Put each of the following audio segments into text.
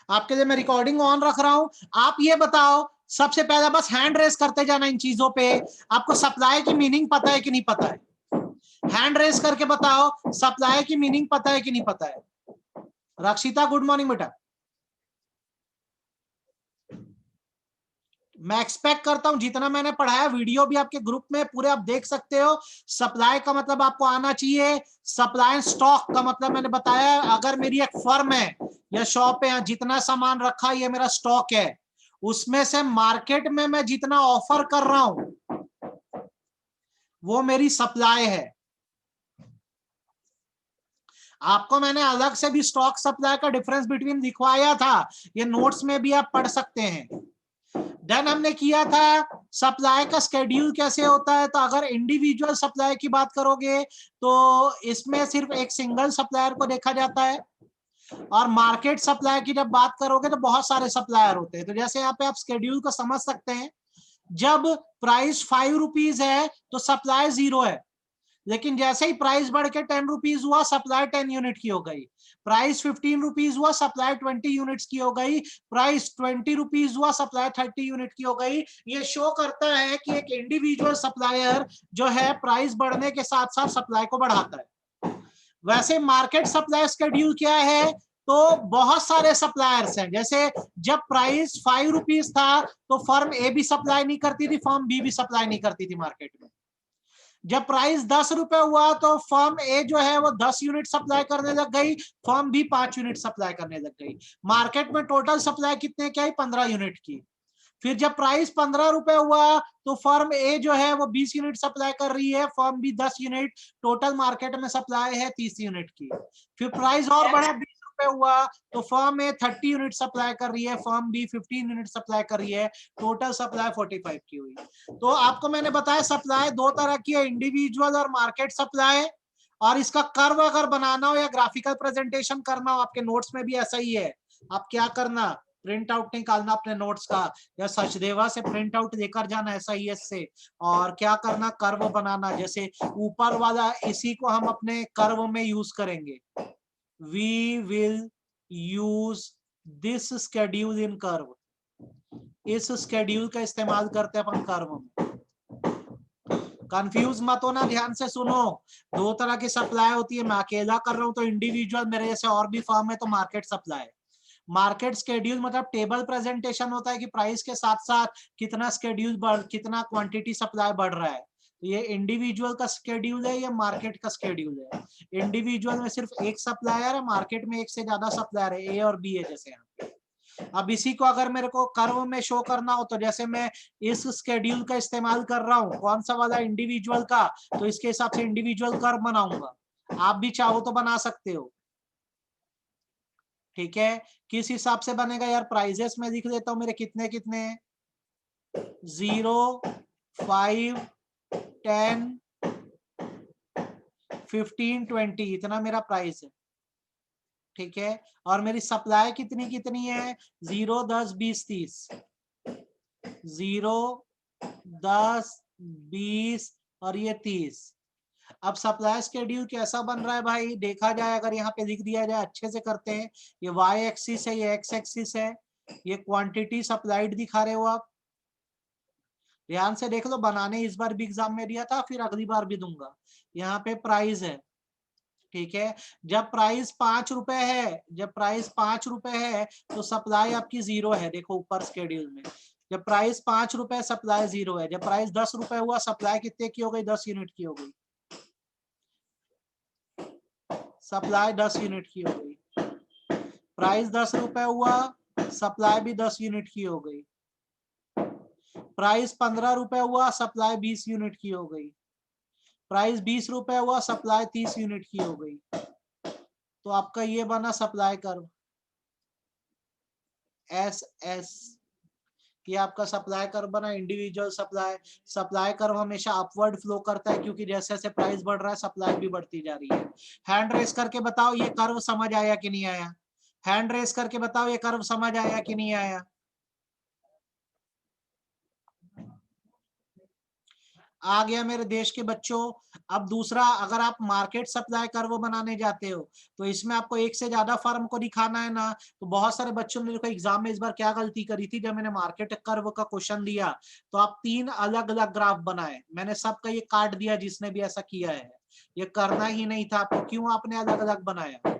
आपके लिए मैं रिकॉर्डिंग ऑन रख रहा हूं। आप ये बताओ, सबसे पहले बस हैंड रेस करते जाना इन चीजों पे। आपको सप्लाई की मीनिंग पता है कि नहीं पता है? हैंड रेस करके बताओ, सप्लाई की मीनिंग पता है कि नहीं पता है? रक्षिता, गुड मॉर्निंग बेटा। मैं एक्सपेक्ट करता हूं जितना मैंने पढ़ाया, वीडियो भी आपके ग्रुप में पूरे आप देख सकते हो। सप्लाई का मतलब आपको आना चाहिए। सप्लाई स्टॉक का मतलब मैंने बताया, अगर मेरी एक फर्म है या शॉप है, जितना सामान रखा ये मेरा स्टॉक है, उसमें से मार्केट में मैं जितना ऑफर कर रहा हूं वो मेरी सप्लाई है। आपको मैंने अलग से भी स्टॉक सप्लाई का डिफरेंस बिटवीन दिखवाया था, ये नोट्स में भी आप पढ़ सकते हैं। देन हमने किया था सप्लाई का स्केड्यूल कैसे होता है। तो अगर इंडिविजुअल सप्लाई की बात करोगे तो इसमें सिर्फ एक सिंगल सप्लायर को देखा जाता है, और मार्केट सप्लाई की जब बात करोगे तो बहुत सारे सप्लायर होते हैं। तो जैसे यहाँ पे आप स्केड्यूल को समझ सकते हैं, जब प्राइस 5 रुपीज है तो सप्लाई 0 है, लेकिन जैसे ही प्राइस बढ़ के 10 रुपीज हुआ, सप्लाई 10 यूनिट की हो गई। प्राइस 15 रुपीज हुआ, सप्लाई 20 यूनिट्स की हो गई। प्राइस 20 रुपीज हुआ, सप्लाई 30 यूनिट की हो गई। ये शो करता है कि एक इंडिविजुअल सप्लायर जो है प्राइस बढ़ने के साथ साथ सप्लाई को बढ़ाता है। वैसे मार्केट सप्लाई शेड्यूल क्या है? तो बहुत सारे सप्लायर्स हैं। जैसे जब प्राइस 5 रुपीज था तो फर्म ए भी सप्लाई नहीं करती थी, फर्म बी भी सप्लाई नहीं करती थी मार्केट में। जब प्राइस 10 रुपए हुआ तो फर्म ए जो है वो 10 यूनिट सप्लाई करने लग गई, फर्म बी 5 यूनिट सप्लाई करने लग गई। मार्केट में टोटल सप्लाई कितने की आई? 15 यूनिट की। फिर जब प्राइस 15 रुपए हुआ तो फर्म ए जो है वो 20 यूनिट सप्लाई कर रही है, firm B 10 unit. Total market में सप्लाई है 30 यूनिट की। फिर प्राइस और बढ़ा, 20 रुपए हुआ तो फर्म ए 30 यूनिट सप्लाई कर रही है, फर्म बी 15 यूनिट सप्लाई कर रही है। टोटल सप्लाई 45 की हुई। तो आपको मैंने बताया सप्लाई दो तरह की है, इंडिविजुअल और मार्केट सप्लाई। और इसका कर्व अगर बनाना हो या ग्राफिकल प्रेजेंटेशन करना हो, आपके नोट्स में भी ऐसा ही है। आप क्या करना, प्रिंट आउट निकालना अपने नोट्स का, या सचदेवा से प्रिंट आउट लेकर जाना SIS से, और क्या करना, कर्व बनाना। जैसे ऊपर वाला, इसी को हम अपने कर्व में यूज करेंगे। We will use this schedule in curve. इस स्केड्यूल का इस्तेमाल करते हैं अपन कर्व में। कंफ्यूज मत होना, ध्यान से सुनो। दो तरह की सप्लाई होती है। मैं अकेला कर रहा हूं तो इंडिविजुअल, मेरे जैसे और भी फर्म है तो मार्केट सप्लाई। मार्केट स्केड्यूल मतलब टेबल प्रेजेंटेशन होता है कि प्राइस के साथ साथ कितना स्केड्यूल बढ़, कितना क्वांटिटी सप्लाई बढ़ रहा है। तो ये इंडिविजुअल का स्केड्यूल है, ये मार्केट का स्केड्यूल है। इंडिविजुअल में सिर्फ एक सप्लायर है, मार्केट में एक से ज्यादा सप्लायर है, ए और बी है जैसे यहाँ पे। अब इसी को अगर मेरे को कर्व में शो करना हो तो जैसे मैं इस स्केड्यूल का इस्तेमाल कर रहा हूँ, कौन सा वाला, इंडिविजुअल का, तो इसके हिसाब से इंडिविजुअल कर्व बनाऊंगा। आप भी चाहो तो बना सकते हो, ठीक है। किस हिसाब से बनेगा यार? प्राइजेस में लिख देता हूं मेरे कितने कितने, 0, 5, 10, 15, 20, इतना मेरा प्राइस है, ठीक है। और मेरी सप्लाई कितनी कितनी है? 0, 10, 20, 30। 0, 10, 20 और ये 30। अब सप्लाई शेड्यूल कैसा बन रहा है भाई? देखा जाए, अगर यहाँ पे लिख दिया जाए, अच्छे से करते हैं। ये वाई एक्सिस है, ये एक्स एक्सिस है, ये क्वांटिटी सप्लाइड दिखा रहे हो आप। ध्यान से देख लो, बनाने इस बार भी एग्जाम में दिया था, फिर अगली बार भी दूंगा। यहाँ पे प्राइस है, ठीक है। जब प्राइस 5 रुपए है, जब प्राइस 5 रुपए है तो सप्लाई आपकी 0 है। देखो ऊपर शेड्यूल में, जब प्राइस 5 रुपए सप्लाई 0 है। जब प्राइस 10 रुपए हुआ, सप्लाई कितने की हो गई? 10 यूनिट की हो गई। सप्लाई 10 यूनिट की हो गई। प्राइस 10 रुपए हुआ, सप्लाई भी 10 यूनिट की हो गई। प्राइस 15 रुपए हुआ, सप्लाई 20 यूनिट की हो गई। प्राइस 20 रुपए हुआ, सप्लाई 30 यूनिट की हो गई। तो आपका ये बना सप्लाई कर्व, SS। ये आपका सप्लाई कर्व बना, इंडिविजुअल सप्लाई। सप्लाई कर्व हमेशा अपवर्ड फ्लो करता है, क्योंकि जैसे जैसे प्राइस बढ़ रहा है सप्लाई भी बढ़ती जा रही है। हैंड रेस करके बताओ ये कर्व समझ आया कि नहीं आया? हैंड रेस करके बताओ ये कर्व समझ आया कि नहीं आया? आ गया मेरे देश के बच्चों। अब दूसरा, अगर आप मार्केट सप्लाई कर्व बनाने जाते हो तो इसमें आपको एक से ज्यादा फर्म को दिखाना है ना। तो बहुत सारे बच्चों ने देखो एग्जाम में इस बार क्या गलती करी थी, जब मैंने मार्केट कर्व का क्वेश्चन दिया तो आप 3 अलग अलग ग्राफ बनाए, मैंने सबका ये काट दिया जिसने भी ऐसा किया है। ये करना ही नहीं था आपको, क्यों आपने अलग अलग बनाया?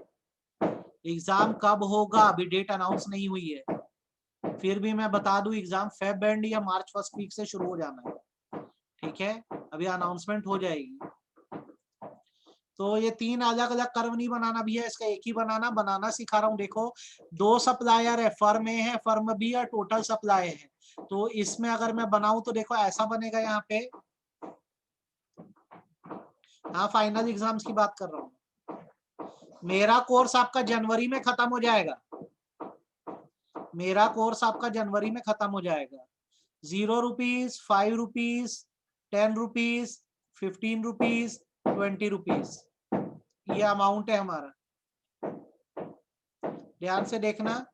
एग्जाम कब होगा, अभी डेट अनाउंस नहीं हुई है। फिर भी मैं बता दूं, एग्जाम फेब एंड या मार्च फर्स्ट वीक से शुरू हो जाना है, ठीक है, अभी अनाउंसमेंट हो जाएगी। तो ये 3 अलग अलग कर्व नहीं बनाना भी है, इसका एक ही बनाना सिखा रहा हूँ। देखो 2 सप्लायर है, फर्म ए है, फर्म बी और टोटल सप्लाई है। तो इसमें अगर मैं बनाऊं तो देखो ऐसा बनेगा यहाँ पे। हाँ, फाइनल एग्जाम्स की बात कर रहा हूँ। मेरा कोर्स आपका जनवरी में खत्म हो जाएगा, मेरा कोर्स आपका जनवरी में खत्म हो जाएगा। 0 rupees, 5 rupees, 10 rupees, 15 rupees, 20 rupees, ये अमाउंट है हमारा। ध्यान से देखना,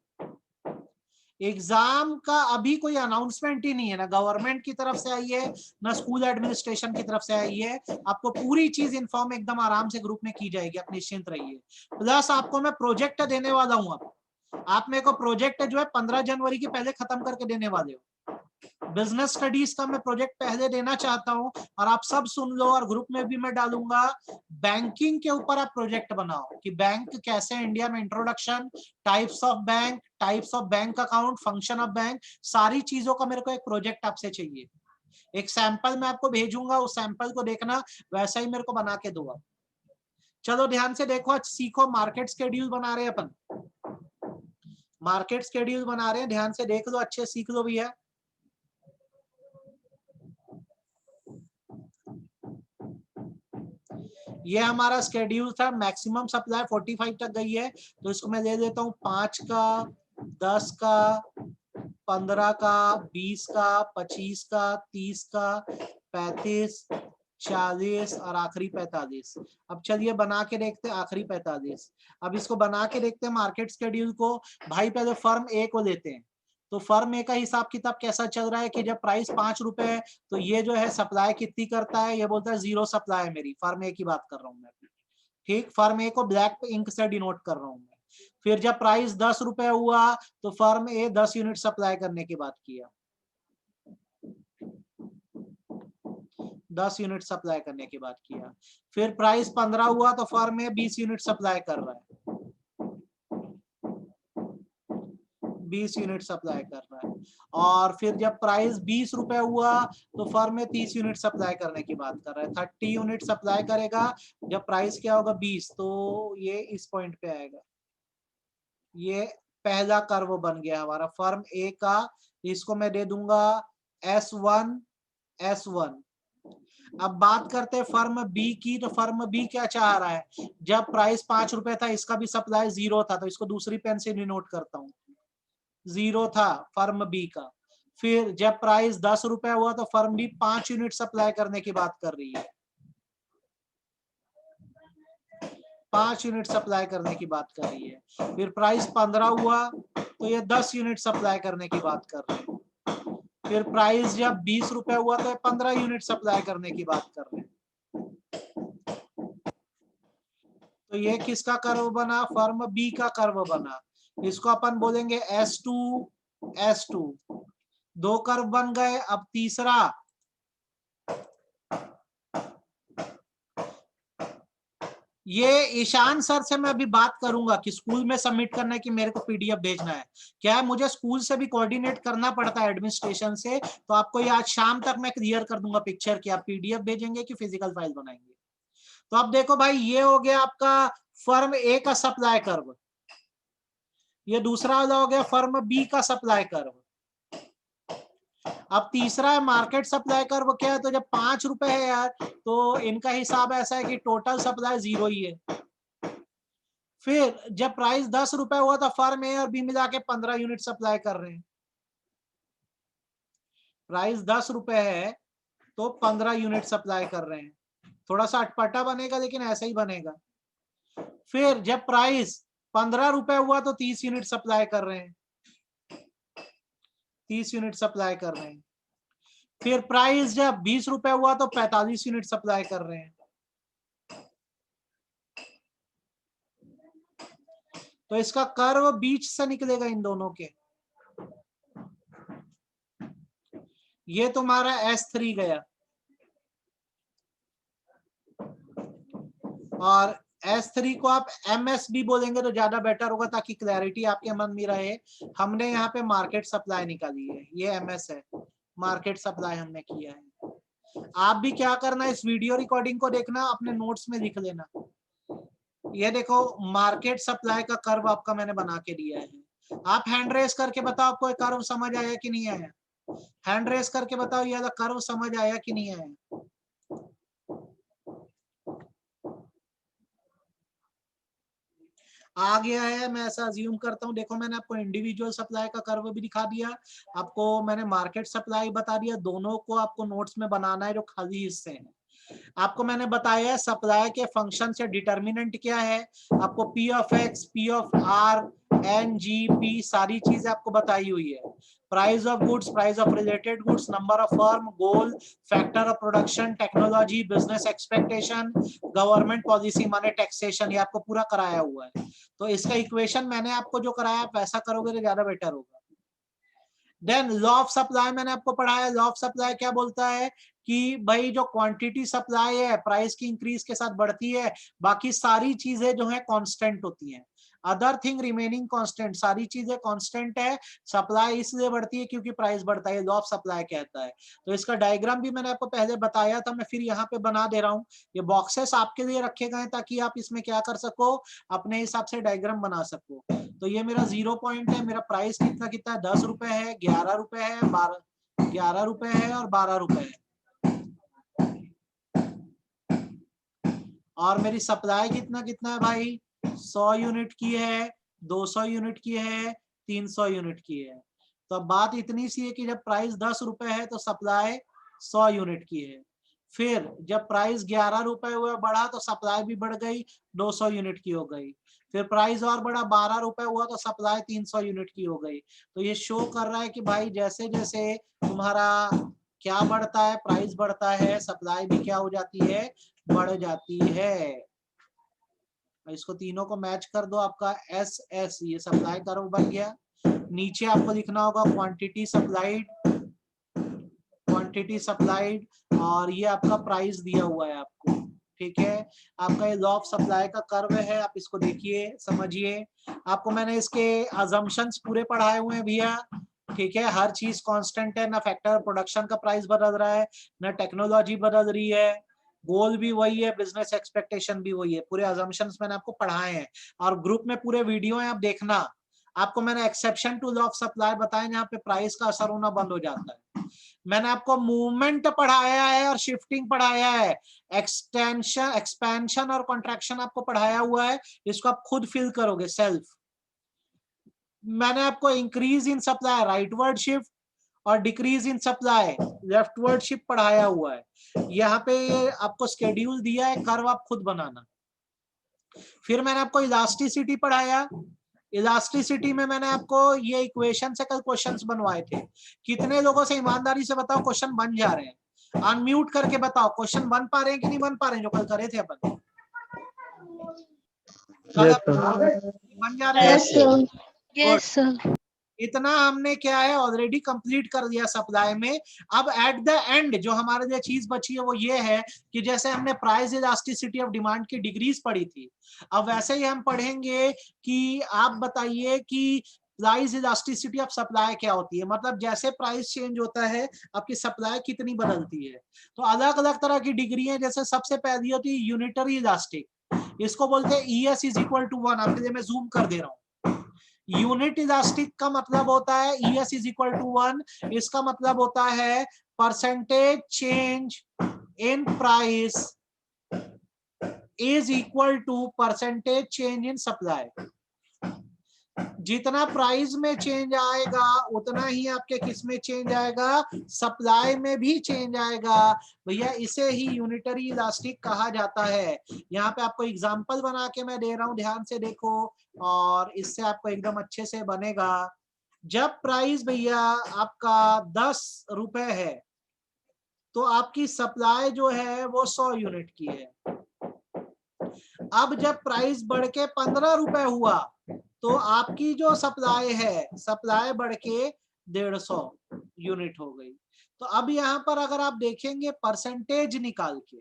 एग्जाम का अभी कोई अनाउंसमेंट ही नहीं है, ना गवर्नमेंट की तरफ से आई है ना स्कूल एडमिनिस्ट्रेशन की तरफ से आई है। आपको पूरी चीज इन्फॉर्म एकदम आराम से ग्रुप में की जाएगी, आप निश्चिंत रहिए। प्लस आपको मैं प्रोजेक्ट देने वाला हूं। अब आप मेरे को प्रोजेक्ट जो है 15 जनवरी के पहले खत्म करके देने वाले हो। बिजनेस स्टडीज का मैं प्रोजेक्ट पहले देना चाहता हूं, और आप सब सुन लो, और ग्रुप में भी मैं डालूंगा। बैंकिंग के ऊपर आप प्रोजेक्ट बनाओ कि बैंक कैसे इंडिया में, introduction, types of bank account, function of bank, सारी चीजों का मेरे को एक प्रोजेक्ट आपसे चाहिए। एक सैंपल मैं आपको भेजूंगा, उस सैंपल को देखना, वैसा ही मेरे को बना के दो। चलो ध्यान से देखो, आज सीखो। मार्केट स्केड्यूल बना रहे हैं अपन, मार्केट स्केड्यूल बना रहे हैं, ध्यान से देख लो, अच्छे सीख लो भैया। ये हमारा स्केड्यूल था, मैक्सिमम सप्लाई 45 तक गई है, तो इसको मैं ले लेता हूँ 5 का, 10 का, 15 का, 20 का, 25 का, 30 का, 35, 40 और आखिरी 45। अब चलिए बना के देखते हैं आखिरी 45। अब इसको बना के देखते हैं मार्केट स्केड्यूल को। भाई पहले फर्म ए को लेते हैं। तो फर्म ए का हिसाब किताब कैसा चल रहा है कि जब प्राइस 5 रुपए है तो ये जो है सप्लाई कितनी करता है, ये बोलता है 0 सप्लाई है मेरी। फर्म ए की बात कर रहा हूं मैं, ठीक। फर्म ए को ब्लैक इंक से डिनोट कर रहा हूं मैं। फिर जब प्राइस 10 रुपए हुआ तो फर्म ए 10 यूनिट सप्लाई करने की बात किया, 10 यूनिट सप्लाई करने की बात किया। फिर प्राइस 15 हुआ तो फर्म ए 20 यूनिट सप्लाई कर रहा है, 20 यूनिट सप्लाई कर रहा है। और फिर जब प्राइस 20 रुपए हुआ तो फर्म में 30 यूनिट सप्लाई करने की बात कर रहा है, 30 यूनिट सप्लाई करेगा जब प्राइस क्या होगा 20, तो ये इस पॉइंट पे आएगा। ये पहला कर्व बन गया हमारा फर्म ए का। इसको मैं दे दूंगा S1, S1। अब बात करते हैं फर्म बी की। तो फर्म बी क्या चाह रहा है, जब प्राइस 5 रुपए था इसका भी सप्लाई 0 था, तो इसको दूसरी पेन से डिनोट करता हूं, 0 था फर्म बी का। फिर जब प्राइस 10 रुपए हुआ तो फर्म बी 5 यूनिट सप्लाई करने की बात कर रही है, 5 यूनिट सप्लाई करने की बात कर रही है। फिर प्राइस 15 हुआ तो ये 10 यूनिट सप्लाई करने की बात कर रहे हैं। फिर प्राइस जब 20 रुपए हुआ तो 15 यूनिट सप्लाई करने की बात कर रहे हैं। तो ये किसका कर्व बना, फर्म बी का कर्व बना। इसको अपन बोलेंगे S2, S2। 2 कर्व बन गए। अब तीसरा, ये ईशान सर से मैं अभी बात करूंगा कि स्कूल में सबमिट करने की मेरे को पीडीएफ भेजना है। क्या है, मुझे स्कूल से भी कोऑर्डिनेट करना पड़ता है एडमिनिस्ट्रेशन से, तो आपको ये आज शाम तक मैं क्लियर कर दूंगा पिक्चर कि आप पीडीएफ भेजेंगे कि फिजिकल फाइल बनाएंगे। तो अब देखो भाई, ये हो गया आपका फर्म ए का सप्लाई कर्व, ये दूसरा वाला हो गया फर्म बी का सप्लाई कर्व। अब तीसरा है मार्केट सप्लाई कर्व। क्या है, तो जब 5 रुपए है यार, तो इनका हिसाब ऐसा है कि टोटल सप्लाई 0 ही है। फिर जब प्राइस 10 रुपए हुआ तो फर्म ए और बी मिला के 15 यूनिट सप्लाई कर रहे हैं। प्राइस 10 रुपए है तो 15 यूनिट सप्लाई कर रहे हैं। थोड़ा सा अटपटा बनेगा लेकिन ऐसा ही बनेगा। फिर जब प्राइस 15 रुपए हुआ तो 30 यूनिट सप्लाई कर रहे हैं, 30 यूनिट सप्लाई कर रहे हैं। फिर प्राइस जब 20 रुपए हुआ तो 45 यूनिट सप्लाई कर रहे हैं। तो इसका कर्व बीच से निकलेगा इन दोनों के। ये तुम्हारा S3 गया और S3 को आप MS भी बोलेंगे तो ज्यादा बेटर होगा ताकि क्लैरिटी आपके मन में रहे। हमने यहाँ पे मार्केट सप्लाई निकाली है, ये MS है, मार्केट सप्लाई हमने किया है। आप भी क्या करना, इस वीडियो रिकॉर्डिंग को देखना, अपने नोट्स में लिख लेना। ये देखो मार्केट सप्लाई का कर्व आपका मैंने बना के दिया है। आप हैंड रेस करके बताओ आपको ये कर्व समझ आया कि नहीं आया। हैंड रेस करके बताओ ये कर्व समझ आया कि नहीं आया। आ गया है, मैं ऐसा अज्यूम करता हूँ। देखो मैंने आपको इंडिविजुअल सप्लाई का कर्व भी दिखा दिया, आपको मैंने मार्केट सप्लाई बता दिया। दोनों को आपको नोट्स में बनाना है जो खाली हिस्से हैं। आपको मैंने बताया है सप्लाई के फंक्शन से डिटर्मिनेंट क्या है, आपको P of X, P of R, N, G, P सारी चीजें आपको बताई हुई है। Price of goods, price of related goods, number of firm, goal, factor of production, technology, business expectation, government policy माने टैक्सेशन, ये आपको पूरा कराया हुआ है। तो इसका इक्वेशन मैंने आपको जो कराया आप वैसा करोगे तो ज्यादा बेटर होगा। देन लॉ ऑफ सप्लाई मैंने आपको पढ़ाया। लॉ ऑफ सप्लाई क्या बोलता है कि भाई जो क्वांटिटी सप्लाई है प्राइस की इंक्रीज के साथ बढ़ती है, बाकी सारी चीजें जो है कांस्टेंट होती हैं। अदर थिंग रिमेनिंग कांस्टेंट, सारी चीजें कांस्टेंट है, सप्लाई इसलिए बढ़ती है क्योंकि प्राइस बढ़ता है। लॉ ऑफ सप्लाई कहता है। तो इसका डायग्राम भी मैंने आपको पहले बताया था, मैं फिर यहाँ पे बना दे रहा हूँ। ये बॉक्सेस आपके लिए रखे गए ताकि आप इसमें क्या कर सको, अपने हिसाब से डायग्राम बना सको। तो ये मेरा 0 पॉइंट है, मेरा प्राइस कितना कितना है, 10 रुपए है, 11 रुपए है, 11 रुपए है और 12 रुपए है। और मेरी सप्लाई कितना कितना है भाई, 100 यूनिट की है, 200 यूनिट की है, 300 यूनिट की है। तो अब बात इतनी सी है कि जब प्राइस 10 रुपए है तो सप्लाई 100 यूनिट की है। फिर जब प्राइस 11 रुपए हुआ बढ़ा तो सप्लाई भी बढ़ गई, 200 यूनिट की हो गई। फिर प्राइस और बढ़ा, 12 रुपए हुआ तो सप्लाई 300 यूनिट की हो गई। तो ये शो कर रहा है कि भाई जैसे जैसे तुम्हारा क्या बढ़ता है, प्राइस बढ़ता है, सप्लाई भी क्या हो जाती है, बढ़ जाती है। इसको तीनों को मैच कर दो, आपका SS ये सप्लाई कर्व बन गया। नीचे आपको लिखना होगा क्वांटिटी सप्लाइड, क्वांटिटी सप्लाइड, और ये आपका प्राइस दिया हुआ है आपको। ठीक है, आपका ये लॉ ऑफ सप्लाई का कर्व है, आप इसको देखिए समझिए। आपको मैंने इसके अजम्पशंस पूरे पढ़ाए हुए हैं भैया। ठीक है, हर चीज कांस्टेंट है, ना फैक्टर प्रोडक्शन का प्राइस बदल रहा है, ना टेक्नोलॉजी बदल रही है, गोल भी वही है, बिजनेस एक्सपेक्टेशन भी वही है। पूरे अजम्पशंस मैंने आपको पढ़ाए हैं और ग्रुप में पूरे वीडियो है, आप देखना। आपको मैंने exception to law of supply बताया जहाँ पे प्राइस का असर होना बंद हो जाता है। मैंने आपको मूवमेंट पढ़ाया है और शिफ्टिंग पढ़ाया है, एक्सटेंशन, एक्सपेंशन और कॉन्ट्रैक्शन आपको पढ़ाया हुआ है। इसको आप खुद फिल करोगे सेल्फ। मैंने आपको increase in supply rightward shift और decrease in supply leftward shift पढ़ाया हुआ है। यहाँ पे ये आपको स्केड्यूल दिया है, कर्व आप खुद बनाना। फिर मैंने आपको इलास्टिसिटी पढ़ाया। इलास्टिसिटी में मैंने आपको ये इक्वेशन से कल क्वेश्चंस बनवाए थे। कितने लोगों से ईमानदारी से बताओ क्वेश्चन बन जा रहे हैं, अनम्यूट करके बताओ क्वेश्चन बन पा रहे हैं कि नहीं बन पा रहे हैं, जो कल करे थे अपन। बन जा रहे हैं। Yes sir. इतना हमने क्या है ऑलरेडी कंप्लीट कर दिया सप्लाई में। अब एट द एंड जो हमारे लिए चीज बची है वो ये है कि जैसे हमने प्राइस इलास्टिसिटी ऑफ डिमांड की डिग्रीज पढ़ी थी, अब वैसे ही हम पढ़ेंगे कि आप बताइए कि प्राइस इलास्टिसिटी ऑफ सप्लाई क्या होती है। मतलब जैसे प्राइस चेंज होता है आपकी सप्लाई कितनी बदलती है। तो अलग अलग तरह की डिग्री है। जैसे सबसे पहली होती है यूनिटरी इलास्टिक, इसको बोलते हैं ES इज इक्वल टू 1। आपके लिए मैं जूम कर दे रहा हूँ। यूनिट इलास्टिक का मतलब होता है ES इज इक्वल टू 1। इसका मतलब होता है percentage change in price is equal to percentage change in supply. जितना प्राइस में चेंज आएगा उतना ही आपके किस में चेंज आएगा, सप्लाई में भी चेंज आएगा। भैया इसे ही यूनिटरी इलास्टिक कहा जाता है। यहाँ पे आपको एग्जांपल बना के मैं दे रहा हूँ, ध्यान से देखो और इससे आपको एकदम अच्छे से बनेगा। जब प्राइस भैया आपका 10 रुपए है, तो आपकी सप्लाई जो है वो 100 यूनिट की है। अब जब प्राइस बढ़ के 15 रुपए हुआ तो आपकी जो सप्लाई है, सप्लाई बढ़ के 150 यूनिट हो गई। तो अब यहां पर अगर आप देखेंगे परसेंटेज निकाल के,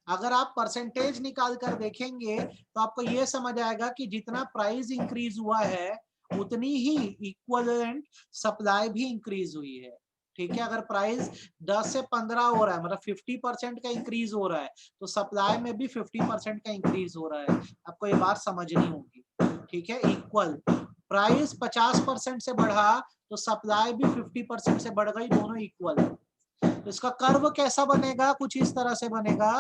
अगर आप परसेंटेज निकाल कर देखेंगे तो आपको यह समझ आएगा कि जितना प्राइस इंक्रीज हुआ है उतनी ही इक्विवेलेंट सप्लाई भी इंक्रीज हुई है। ठीक है, अगर प्राइस 10 से 15 हो रहा है, मतलब 50% का इंक्रीज हो रहा है, तो सप्लाई में भी 50% का इंक्रीज हो रहा है। आपको ये बात समझनी होगी। ठीक है, इक्वल प्राइस 50% से बढ़ा तो सप्लाई भी 50% से बढ़ गई, दोनों इक्वल है। तो इसका कर्व कैसा बनेगा, कुछ इस तरह से बनेगा।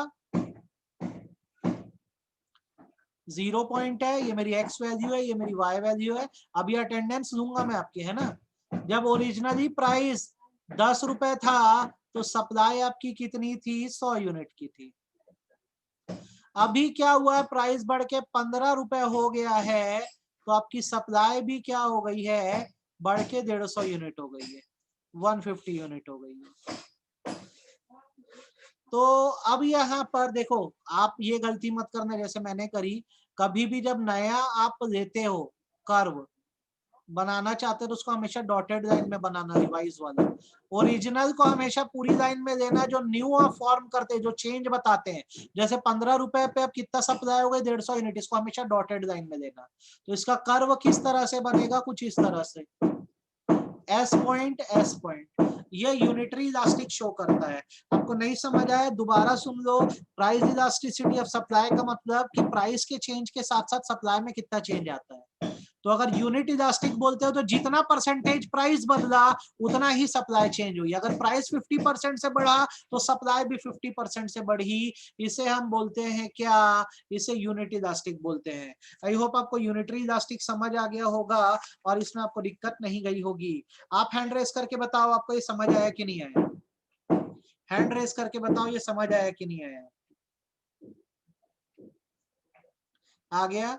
0 पॉइंट है, ये मेरी x वैल्यू है, ये मेरी y वैल्यू है। अब ये अटेंडेंस लूंगा मैं आपके, है ना। जब ओरिजिनली प्राइस 10 रुपए था तो सप्लाई आपकी कितनी थी, 100 यूनिट की थी। अभी क्या हुआ, प्राइस बढ़ के 15 रुपए हो गया है, तो आपकी सप्लाई भी क्या हो गई है, बढ़ के 150 यूनिट हो गई है, 150 यूनिट हो गई है। तो अब यहाँ पर देखो, आप ये गलती मत करना जैसे मैंने करी। कभी भी जब नया आप लेते हो कर्व बनाना चाहते हो तो उसको हमेशा डॉटेड लाइन में बनाना, रिवाइज वाला। ओरिजिनल को हमेशा पूरी लाइन में लेना, जो न्यू आप फॉर्म करते हैं, जो चेंज बताते हैं, जैसे 15 रुपए पे अब कितना सप्लाई हो गई, 150 यूनिट, इसको हमेशा डॉटेड लाइन में लेना। तो इसका कर्व किस तरह से बनेगा, कुछ इस तरह से, एस पॉइंट एस पॉइंट, ये यूनिटरी इलास्टिक शो करता है। आपको नहीं समझ आया, दोबारा सुन लो। प्राइस इलास्टिसिटी ऑफ सप्लाई का मतलब कि प्राइस के चेंज के साथ साथ सप्लाई में कितना चेंज आता है। तो अगर यूनिट इलास्टिक बोलते हो तो जितना परसेंटेज प्राइस बदला उतना ही सप्लाई चेंज हुई। अगर प्राइस 50% से बढ़ा तो सप्लाई भी 50% से बढ़ी। इसे हम बोलते हैं क्या, इसे यूनिट इलास्टिक बोलते हैं। आई होप आपको यूनिटरी इलास्टिक समझ आ गया होगा और इसमें आपको दिक्कत नहीं गई होगी। आप हैंड रेस करके बताओ आपको ये समझ आया कि नहीं आया। हैंड रेस करके बताओ ये समझ आया कि नहीं आया। आ गया।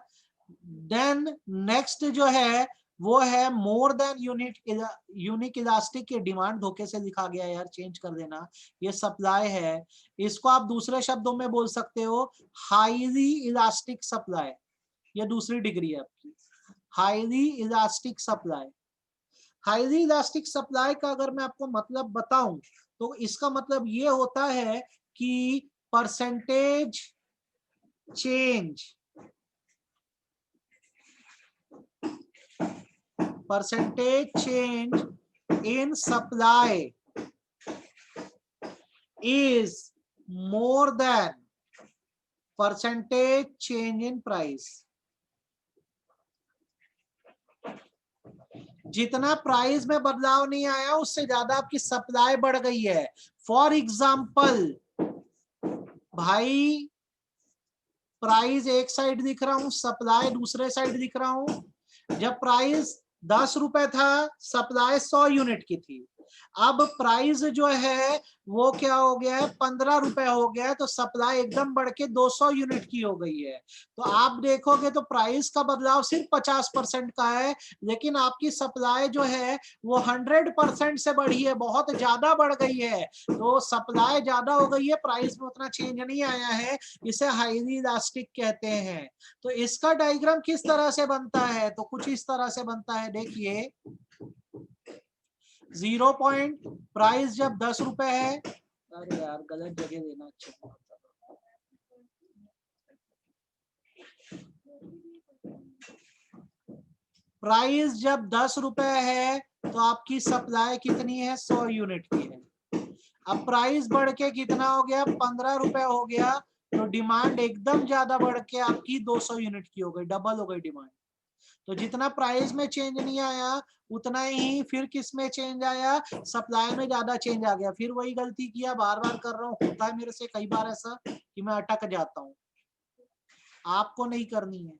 देन नेक्स्ट जो है वो है मोर देन यूनिक इलास्टिक की डिमांड धोखे से लिखा गया यार, चेंज कर देना। ये सप्लाई है, इसको आप दूसरे शब्दों में बोल सकते हो हाईली इलास्टिक सप्लाई। ये दूसरी डिग्री है आपकी, highly elastic supply. Highly elastic supply का अगर मैं आपको मतलब बताऊं तो इसका मतलब ये होता है कि percentage change, percentage change in supply is more than percentage change in price। जितना प्राइस में बदलाव नहीं आया उससे ज्यादा आपकी सप्लाई बढ़ गई है। फॉर एग्जाम्पल भाई, प्राइस एक साइड दिख रहा हूं, सप्लाई दूसरे साइड दिख रहा हूं। जब प्राइस 10 रुपए था, सप्लाई 100 यूनिट की थी। अब प्राइस जो है वो क्या हो गया है, 15 रुपए हो गया है, तो सप्लाई एकदम बढ़ के 200 यूनिट की हो गई है। तो आप देखोगे तो प्राइस का बदलाव सिर्फ 50% का है, लेकिन आपकी सप्लाई जो है वो 100% से बढ़ी है, बहुत ज्यादा बढ़ गई है। तो सप्लाई ज्यादा हो गई है, प्राइस में उतना चेंज नहीं आया है। इसे हाईली इलास्टिक कहते हैं। तो इसका डायग्राम किस तरह से बनता है, तो कुछ इस तरह से बनता है। देखिए 0 पॉइंट, प्राइस जब 10 रुपए है, अरे यार गलत जगह देना, अच्छा प्राइस जब 10 रुपए है तो आपकी सप्लाई कितनी है, 100 यूनिट की है। अब प्राइस बढ़ के कितना हो गया, 15 रुपए हो गया, तो डिमांड एकदम ज्यादा बढ़ के आपकी 200 यूनिट की हो गई, डबल हो गई डिमांड। तो जितना प्राइस में चेंज नहीं आया उतना ही फिर किस में चेंज आया, सप्लाई में ज्यादा चेंज आ गया। फिर वही गलती किया, बार बार कर रहा हूँ, होता है मेरे से कई बार ऐसा कि मैं अटक जाता हूँ, आपको नहीं करनी है।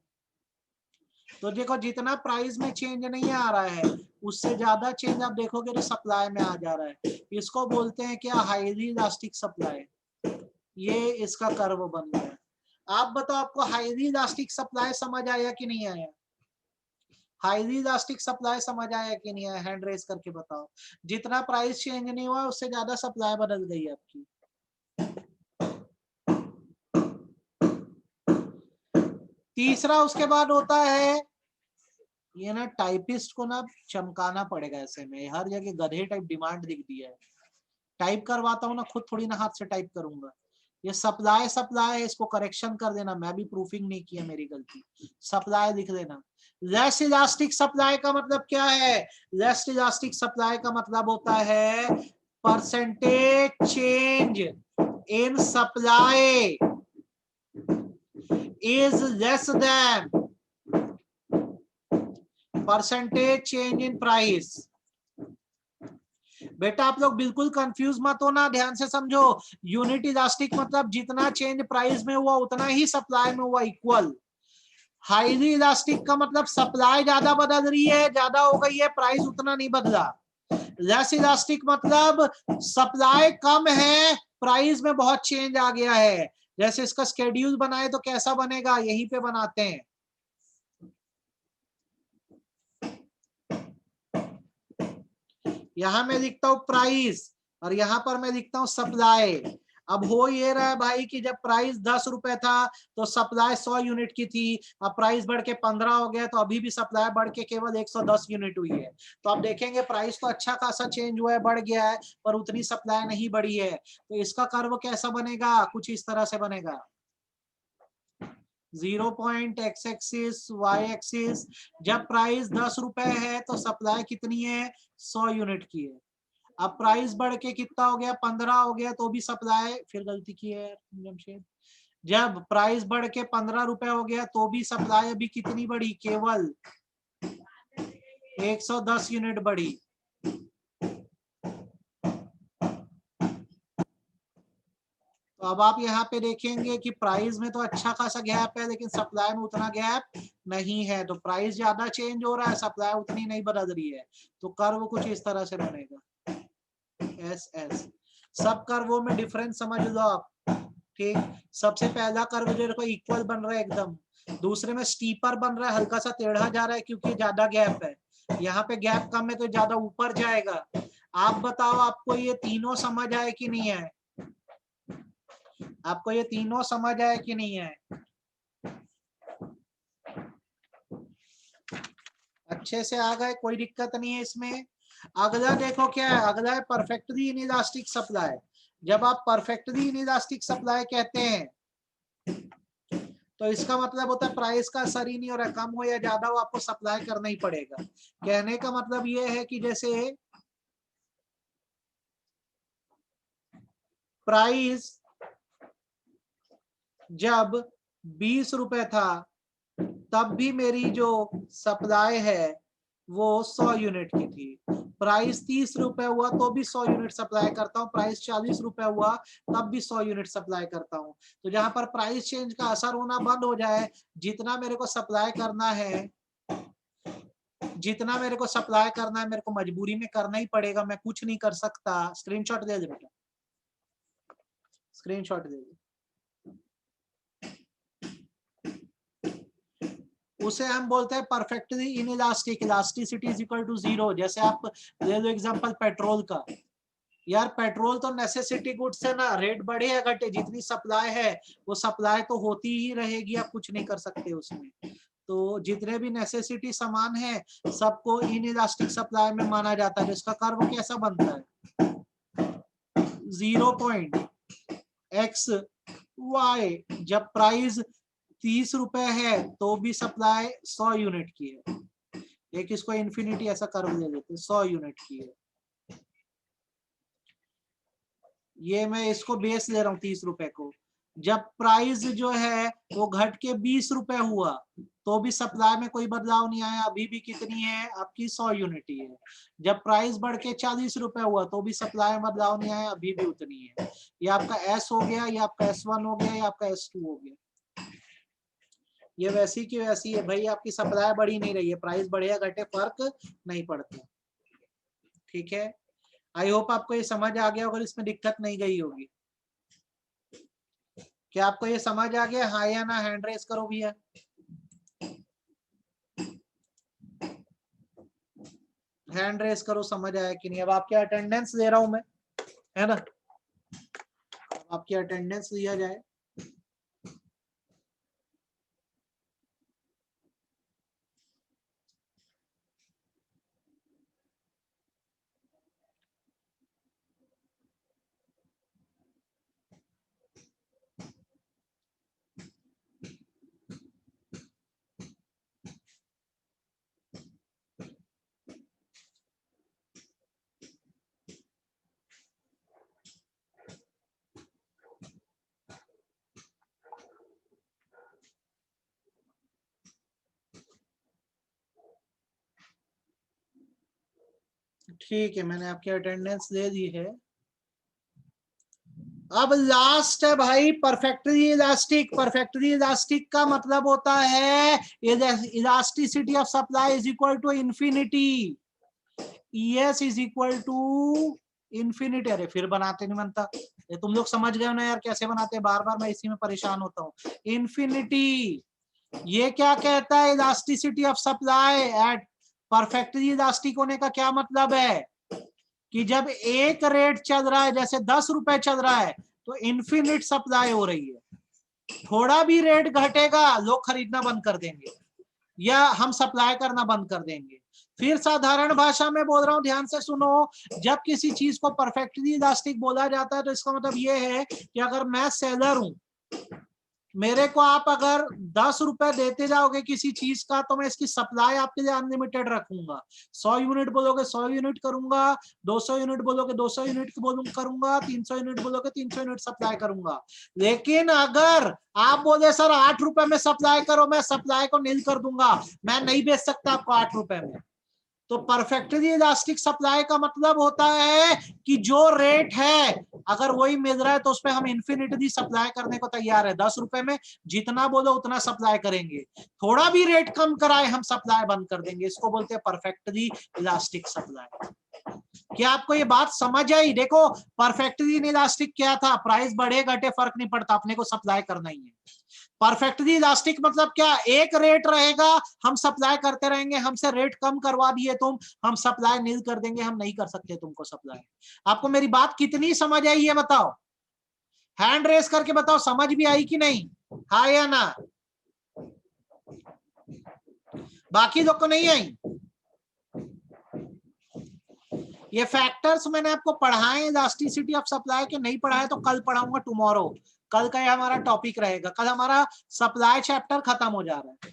तो देखो जितना प्राइस में चेंज नहीं आ रहा है उससे ज्यादा चेंज आप देखोगे तो सप्लाई में आ जा रहा है। इसको बोलते हैं क्या, हाईली इलास्टिक सप्लाई। ये इसका कर्व बन गया। आप बताओ आपको हाईली इलास्टिक सप्लाई समझ आया कि नहीं आया। हाईली इलास्टिक सप्लाई समझ आया कि नहीं आया? हैंड रेस करके बताओ। जितना प्राइस चेंज नहीं हुआ उससे ज्यादा सप्लाई बदल गई आपकी। तीसरा उसके बाद होता है, ये ना टाइपिस्ट को ना चमकाना पड़ेगा ऐसे में, हर जगह गधे टाइप डिमांड दिख दिया है। टाइप करवाता हूँ ना, खुद थोड़ी ना हाथ से टाइप करूंगा। ये सप्लाई सप्लाई है, इसको करेक्शन कर देना, मैं भी प्रूफिंग नहीं किया, मेरी गलती। सप्लाई लिख देना। लेस इलास्टिक सप्लाई का मतलब क्या है? लेस इलास्टिक सप्लाई का मतलब होता है percentage change in supply is less than percentage change in price. बेटा आप लोग बिल्कुल कंफ्यूज मत होना, ध्यान से समझो। यूनिट इलास्टिक मतलब जितना चेंज प्राइस में हुआ उतना ही सप्लाई में हुआ, इक्वल। हाईली इलास्टिक का मतलब सप्लाई ज्यादा बदल रही है, ज्यादा हो गई है, प्राइस उतना नहीं बदला। लेस इलास्टिक मतलब सप्लाई कम है, प्राइस में बहुत चेंज आ गया है। जैसे इसका स्केड्यूल बनाए तो कैसा बनेगा, यहीं पे बनाते हैं। यहां मैं लिखता हूं प्राइस और यहां पर मैं लिखता हूं सप्लाई। अब हो ये रहा है भाई कि जब प्राइस 10 रुपए था तो सप्लाई 100 यूनिट की थी, अब प्राइस बढ़ के 15 हो गया तो अभी भी सप्लाई बढ़ के केवल 110 यूनिट हुई है। तो आप देखेंगे प्राइस तो अच्छा खासा चेंज हुआ है, बढ़ गया है, पर उतनी सप्लाई नहीं बढ़ी है। तो इसका कर्व कैसा बनेगा? कुछ इस तरह से बनेगा। 0 point X axis Y axis. जब प्राइस 10 रुपए है तो सप्लाई कितनी है? 100 यूनिट की है। अब प्राइस बढ़ के कितना हो गया? 15 हो गया, तो भी सप्लाई, फिर गलती की है जमशेद। जब प्राइस बढ़ के 15 रुपए हो गया तो भी सप्लाई अभी कितनी बढ़ी? केवल 110 यूनिट बढ़ी। तो अब आप यहाँ पे देखेंगे कि प्राइस में तो अच्छा खासा गैप है, लेकिन सप्लाई में उतना गैप नहीं है। तो प्राइस ज्यादा चेंज हो रहा है, सप्लाई उतनी नहीं बदल रही है। तो कर्व कुछ इस तरह से बनेगा, एस एस। सब कर्वों में डिफरेंस समझ लो आप। ठीक, सबसे पहला कर्व जो देखो इक्वल बन रहा है एकदम, दूसरे में स्टीपर बन रहा है, हल्का सा टेढ़ा जा रहा है क्योंकि ज्यादा गैप है। यहाँ पे गैप कम है तो ज्यादा ऊपर जाएगा। आप बताओ आपको ये तीनों समझ आए कि नहीं आए? आपको ये तीनों समझ आए कि नहीं आए? अच्छे से आ गए, कोई दिक्कत नहीं है इसमें। अगला देखो क्या है, अगला है परफेक्टली इनइलास्टिक सप्लाई। जब आप परफेक्टली इनइलास्टिक सप्लाई कहते हैं तो इसका मतलब होता है प्राइस का असर ही नहीं हो रहा, कम हो या ज्यादा हो आपको सप्लाई करना ही पड़ेगा। कहने का मतलब ये है कि जैसे प्राइस जब 20 रुपए था तब भी मेरी जो सप्लाई है वो 100 यूनिट की थी। प्राइस 30 रुपए हुआ तो भी 100 यूनिट सप्लाई करता हूँ, प्राइस 40 रुपए हुआ तब भी 100 यूनिट सप्लाई करता हूँ। तो जहां पर प्राइस चेंज का असर होना बंद हो जाए, जितना मेरे को सप्लाई करना है, जितना मेरे को सप्लाई करना है मेरे को मजबूरी में करना ही पड़ेगा, मैं कुछ नहीं कर सकता। स्क्रीनशॉट दे दे बेटा, स्क्रीनशॉट दे दे। उसे हम बोलते हैं perfectly inelastic, elasticity is equal to 0। जैसे आप ले लो एग्जांपल पेट्रोल का। यार पेट्रोल तो नेसेसिटी गुड्स है ना, रेट बढ़े या घटे, जितनी सप्लाई है वो सप्लाई तो होती ही रहेगी, आप कुछ नहीं कर सकते उसमें। तो जितने भी नेसेसिटी सामान है सबको इनइलास्टिक सप्लाई में माना जाता है। इसका कर्व कैसा बनता है? 0 पॉइंट एक्स वाई। जब प्राइस 30 रुपए है तो भी सप्लाई 100 यूनिट की है। एक इसको इन्फिनिटी ऐसा कर्व ले लेते हैं, 100 यूनिट की है। ये मैं इसको बेस ले रहा हूँ 30 रुपए को। जब प्राइस जो है वो घट के 20 रुपए हुआ तो भी सप्लाई में कोई बदलाव नहीं आया, अभी भी कितनी है आपकी? 100 यूनिट ही है। जब प्राइस बढ़ के 40 रुपए हुआ तो भी सप्लाई में बदलाव नहीं आया, अभी भी उतनी है। ये आपका एस हो गया, ये आपका S1 हो गया, ये आपका S2 हो गया। ये वैसी की वैसी है भाई, आपकी सप्लाई बढ़ी नहीं रही है, प्राइस बढ़े या घटे फर्क नहीं पड़ता। ठीक है, आई होप आपको ये समझ आ गया, अगर इसमें दिक्कत नहीं गई होगी। क्या आपको ये समझ आ गया? हाँ या ना, हैंड रेस करो भैया। हैंड रेस करो, समझ आया कि नहीं। अब आपके अटेंडेंस दे रहा हूं मैं, है ना, आपकी अटेंडेंस दिया जाए। ठीक है, मैंने आपकी अटेंडेंस दे दी है। अब लास्ट है भाई परफेक्टली इलास्टिक। परफेक्टली इलास्टिक का मतलब होता है elasticity of supply is equal to infinity, ES is equal to infinity. अरे फिर बनाते नहीं बनता, ये तुम लोग समझ गए हो ना यार कैसे बनाते हैं, बार बार मैं इसी में परेशान होता हूँ। इंफिनिटी ये क्या कहता है, elasticity of supply at perfectly elastic होने का क्या मतलब है कि जब एक रेट चल रहा है, जैसे 10 रुपए चल रहा है, तो इन्फिनिट सप्लाई हो रही है। थोड़ा भी रेट घटेगा लोग खरीदना बंद कर देंगे या हम सप्लाई करना बंद कर देंगे। फिर साधारण भाषा में बोल रहा हूं, ध्यान से सुनो, जब किसी चीज को परफेक्टली इलास्टिक बोला जाता है तो इसका मतलब ये है कि अगर मैं सेलर हूं, मेरे को आप अगर 10 रुपए देते जाओगे किसी चीज का, तो मैं इसकी सप्लाई आपके लिए अनलिमिटेड रखूंगा। 100 यूनिट बोलोगे 100 यूनिट करूंगा, 200 यूनिट बोलोगे 200 यूनिट करूंगा, 300 यूनिट बोलोगे 300 यूनिट सप्लाई करूंगा। लेकिन अगर आप बोले सर 8 रुपए में सप्लाई करो, मैं सप्लाई को नील कर दूंगा, मैं नहीं बेच सकता आपको 8 रुपए में। तो परफेक्टली इलास्टिक सप्लाई का मतलब होता है कि जो रेट है अगर वही मिल रहा है तो उसपे हम इन्फिनिटली सप्लाई करने को तैयार है। 10 रुपए में जितना बोलो उतना सप्लाई करेंगे, थोड़ा भी रेट कम कराए हम सप्लाई बंद कर देंगे। इसको बोलते हैं परफेक्टली इलास्टिक सप्लाई। क्या आपको ये बात समझ आई? देखो परफेक्टली इलास्टिक क्या था, प्राइस बढ़े घटे फर्क नहीं पड़ता, अपने को सप्लाई करना ही है। परफेक्टली इलास्टिक मतलब क्या, एक रेट रहेगा, हम सप्लाई करते रहेंगे, हमसे रेट कम करवा दिए तुम, हम सप्लाई नील कर देंगे, हम नहीं कर सकते तुमको सप्लाई। आपको मेरी बात कितनी समझ आई ये बताओ, हैंड रेस करके बताओ समझ भी आई कि नहीं, हाँ या ना? बाकी लोग को नहीं आई? ये फैक्टर्स मैंने आपको पढ़ाए इलास्टिसिटी ऑफ सप्लाई के, नहीं पढ़ाए तो कल पढ़ाऊंगा, टुमारो। कल का हमारा टॉपिक रहेगा, कल हमारा सप्लाई चैप्टर खत्म हो जा रहा है,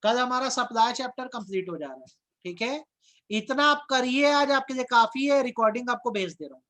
कल हमारा सप्लाई चैप्टर कंप्लीट हो जा रहा है। ठीक है, इतना आप करिए, आज आपके लिए काफी है। रिकॉर्डिंग आपको भेज दे रहा हूँ।